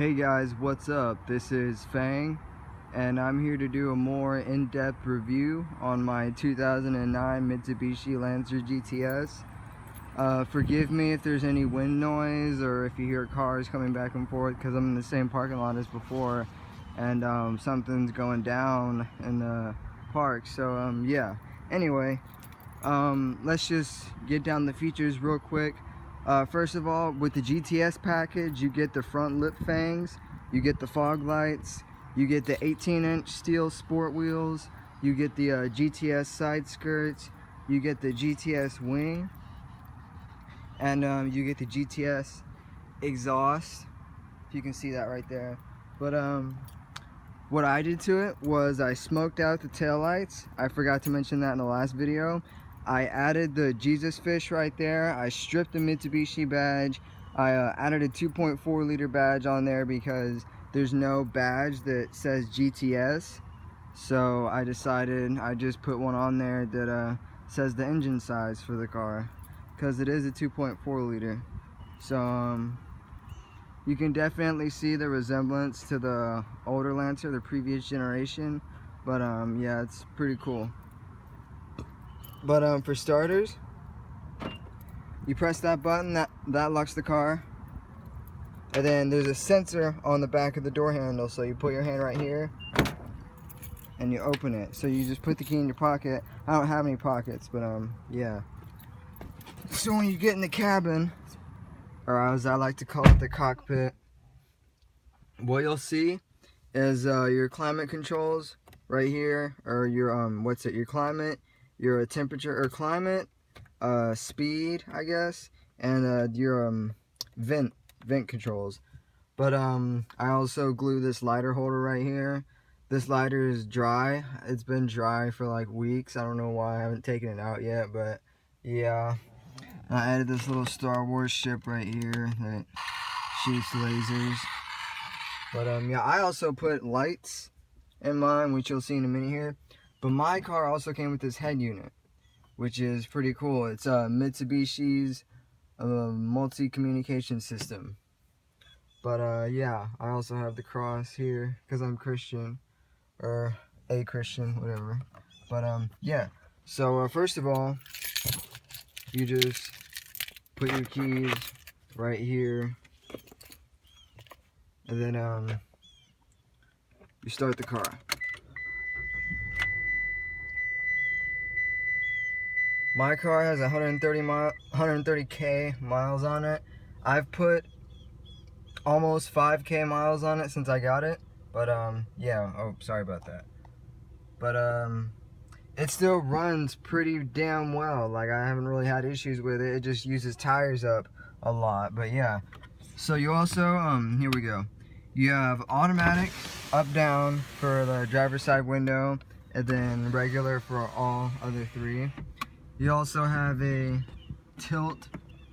Hey guys, what's up? This is Fang, and I'm here to do a more in-depth review on my 2009 Mitsubishi Lancer GTS. Forgive me if there's any wind noise or if you hear cars coming back and forth, because I'm in the same parking lot as before, and something's going down in the park. So yeah. Anyway, let's just get down the features real quick. First of all, with the GTS package, you get the front lip fangs, you get the fog lights, you get the 18-inch steel sport wheels, you get the GTS side skirts, you get the GTS wing, and you get the GTS exhaust, if you can see that right there. But what I did to it was I smoked out the taillights. I forgot to mention that in the last video. I added the Jesus fish right there. I stripped the Mitsubishi badge. I added a 2.4 liter badge on there because there's no badge that says GTS. So I decided I just put one on there that says the engine size for the car, because it is a 2.4 liter. So you can definitely see the resemblance to the older Lancer, the previous generation. But yeah, it's pretty cool. But for starters, you press that button, that locks the car, and then there's a sensor on the back of the door handle. So you put your hand right here and you open it. So you just put the key in your pocket. I don't have any pockets, but yeah. So when you get in the cabin, or as I like to call it, the cockpit, what you'll see is your climate controls right here, or your your climate, your temperature or climate, speed, I guess, and your vent controls. But I also glue this lighter holder right here. This lighter is dry. It's been dry for like weeks. I don't know why I haven't taken it out yet, but yeah. I added this little Star Wars ship right here that shoots lasers. But yeah, I also put lights in mine, which you'll see in a minute here. But my car also came with this head unit, which is pretty cool. It's Mitsubishi's multi-communication system. But yeah, I also have the cross here because I'm Christian, or a Christian, whatever. But yeah. So first of all, you just put your keys right here, and then you start the car. My car has 130k miles on it. I've put almost 5k miles on it since I got it. But yeah, oh, sorry about that. But it still runs pretty damn well. Like, I haven't really had issues with it. It just uses tires up a lot. But yeah. So you also here we go. You have automatic up down for the driver's side window, and then regular for all other three. You also have a tilt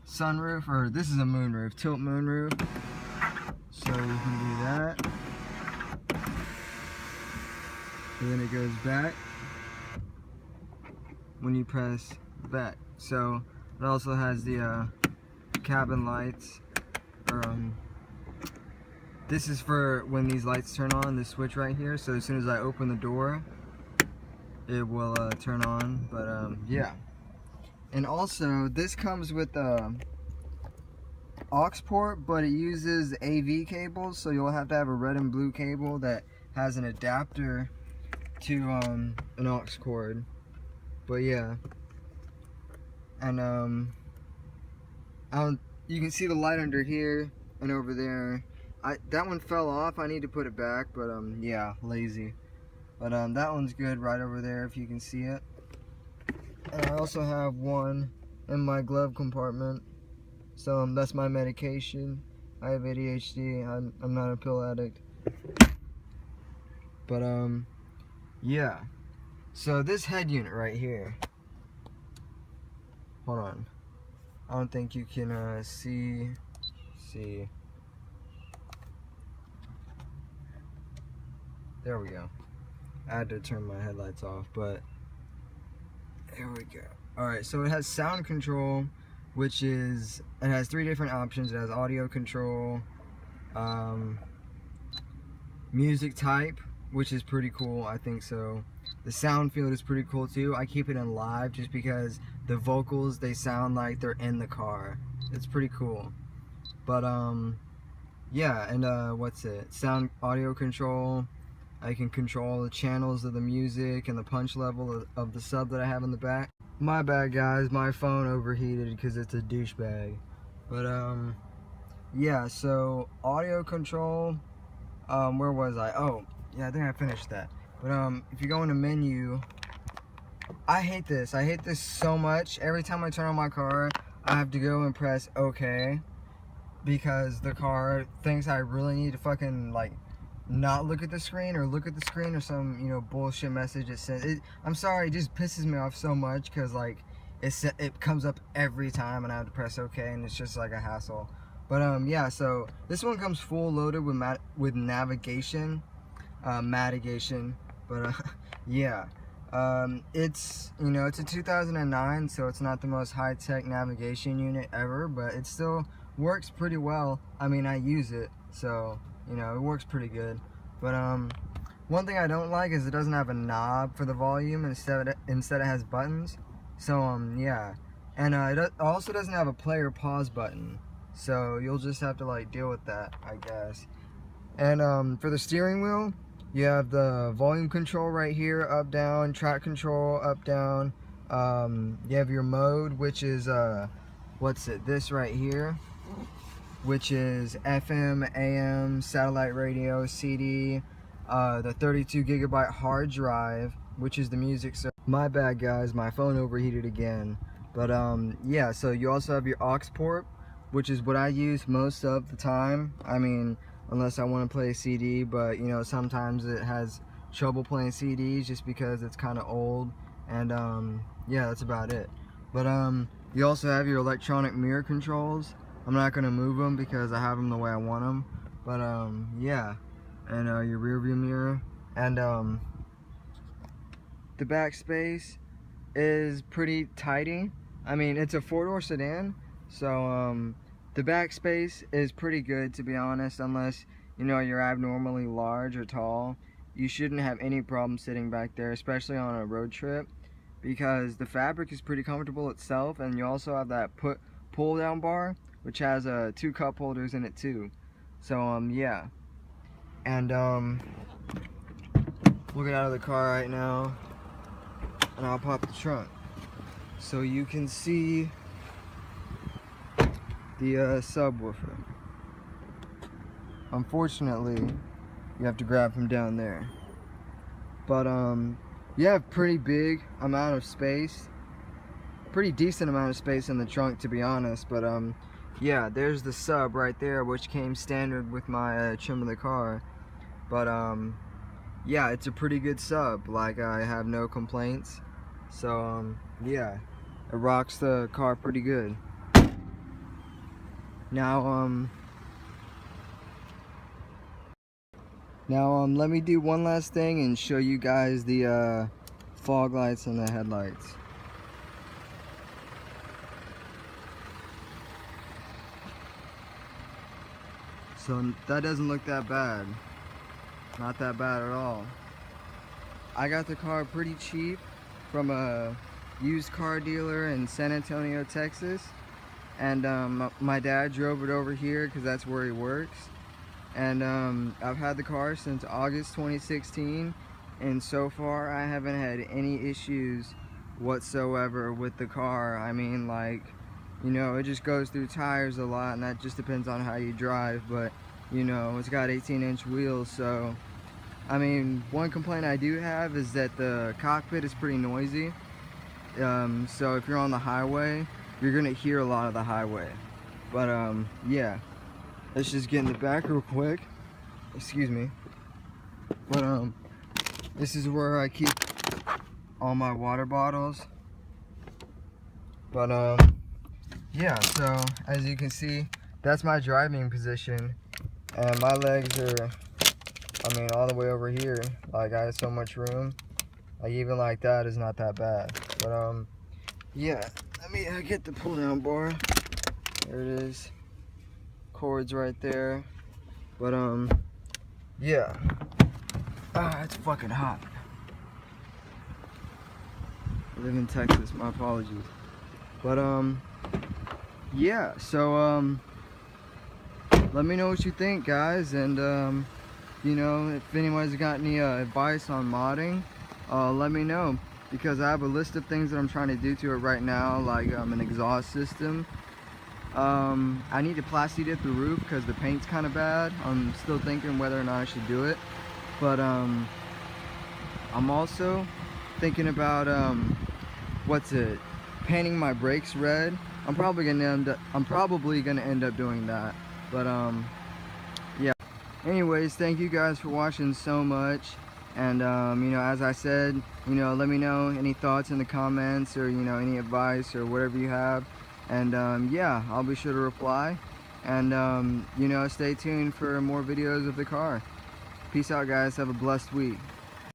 sunroof, or this is a moonroof, tilt moonroof. So you can do that. And then it goes back when you press back. So it also has the cabin lights. This is for when these lights turn on, this switch right here. So as soon as I open the door, it will turn on. But yeah. And also, this comes with aux port, but it uses AV cables, so you'll have to have a red and blue cable that has an adapter to an aux cord. But yeah. And you can see the light under here and over there. That one fell off. I need to put it back, but yeah, lazy. But that one's good right over there if you can see it. And I also have one in my glove compartment. So that's my medication. I have ADHD. I'm not a pill addict. But yeah. So this head unit right here. Hold on. I don't think you can see. There we go. I had to turn my headlights off, but there we go. Alright, so it has sound control, which is, it has three different options. It has audio control, music type, which is pretty cool. I think so. The sound field is pretty cool too. I keep it in live just because the vocals, they sound like they're in the car. It's pretty cool. But yeah, and what's it? Sound audio control. I can control the channels of the music and the punch level of the sub that I have in the back. My bad, guys, my phone overheated because it's a douchebag. But yeah, so audio control, where was I? Oh, yeah, I think I finished that. But if you go into menu, I hate this so much. Every time I turn on my car, I have to go and press OK, because the car thinks I really need to fucking like not look at the screen, or look at the screen, or some, you know, bullshit message it sends. I'm sorry, it just pisses me off so much, because like it comes up every time and I have to press OK, and it's just like a hassle. But yeah, so this one comes full loaded with navigation, mitigation. But yeah, it's, you know, it's a 2009, so it's not the most high-tech navigation unit ever, but it still works pretty well. I mean, I use it, so, you know, it works pretty good. But one thing I don't like is it doesn't have a knob for the volume. Instead it has buttons. So yeah, and it also doesn't have a play or pause button, so you'll just have to like deal with that, I guess. And for the steering wheel, you have the volume control right here, up down, track control, up down. You have your mode, which is what's it, this right here, which is FM, AM, satellite radio, CD, the 32 gigabyte hard drive, which is the music. So my bad, guys, my phone overheated again. But yeah, so you also have your aux port, which is what I use most of the time. I mean, unless I want to play a CD, but you know, sometimes it has trouble playing CDs just because it's kind of old. And yeah, that's about it. But you also have your electronic mirror controls. I'm not gonna move them because I have them the way I want them. But yeah, and your rear view mirror, and the back space is pretty tidy. I mean, it's a 4-door sedan, so the back space is pretty good, to be honest. Unless, you know, you're abnormally large or tall, you shouldn't have any problem sitting back there, especially on a road trip, because the fabric is pretty comfortable itself. And you also have that pull down bar, which has 2 cup holders in it too. So yeah, and we'll get out of the car right now, and I'll pop the trunk so you can see the subwoofer. Unfortunately, you have to grab from down there, but you have pretty big amount of space, pretty decent amount of space in the trunk, to be honest. But yeah, there's the sub right there, which came standard with my trim of the car. But yeah, it's a pretty good sub. Like, I have no complaints. So yeah, it rocks the car pretty good. Now let me do one last thing and show you guys the fog lights and the headlights. So that doesn't look that bad. Not that bad at all. I got the car pretty cheap from a used car dealer in San Antonio, Texas. And my dad drove it over here because that's where he works. And I've had the car since August 2016. And so far I haven't had any issues whatsoever with the car. I mean, like, you know, it just goes through tires a lot, and that just depends on how you drive. But, you know, it's got 18-inch wheels, so I mean, one complaint I do have is that the cockpit is pretty noisy. So if you're on the highway, you're gonna hear a lot of the highway. But yeah, let's just get in the back real quick. Excuse me. But this is where I keep all my water bottles. But yeah, so as you can see, that's my driving position, and my legs are, I mean, all the way over here. Like, I have so much room. Like, even like that is not that bad. But yeah, let me get the pull down bar. There it is. Cords right there. But yeah. Ah, it's fucking hot. I live in Texas, my apologies. But yeah, so let me know what you think, guys, and you know, if anyone's got any advice on modding, let me know, because I have a list of things that I'm trying to do to it right now, like an exhaust system. I need to plasti-dip the roof because the paint's kind of bad. I'm still thinking whether or not I should do it, but I'm also thinking about painting my brakes red. I'm probably gonna end up doing that, but yeah. Anyways, thank you guys for watching so much, and you know, as I said, you know, let me know any thoughts in the comments, or you know, any advice or whatever you have, and yeah, I'll be sure to reply, and you know, stay tuned for more videos of the car. Peace out, guys. Have a blessed week.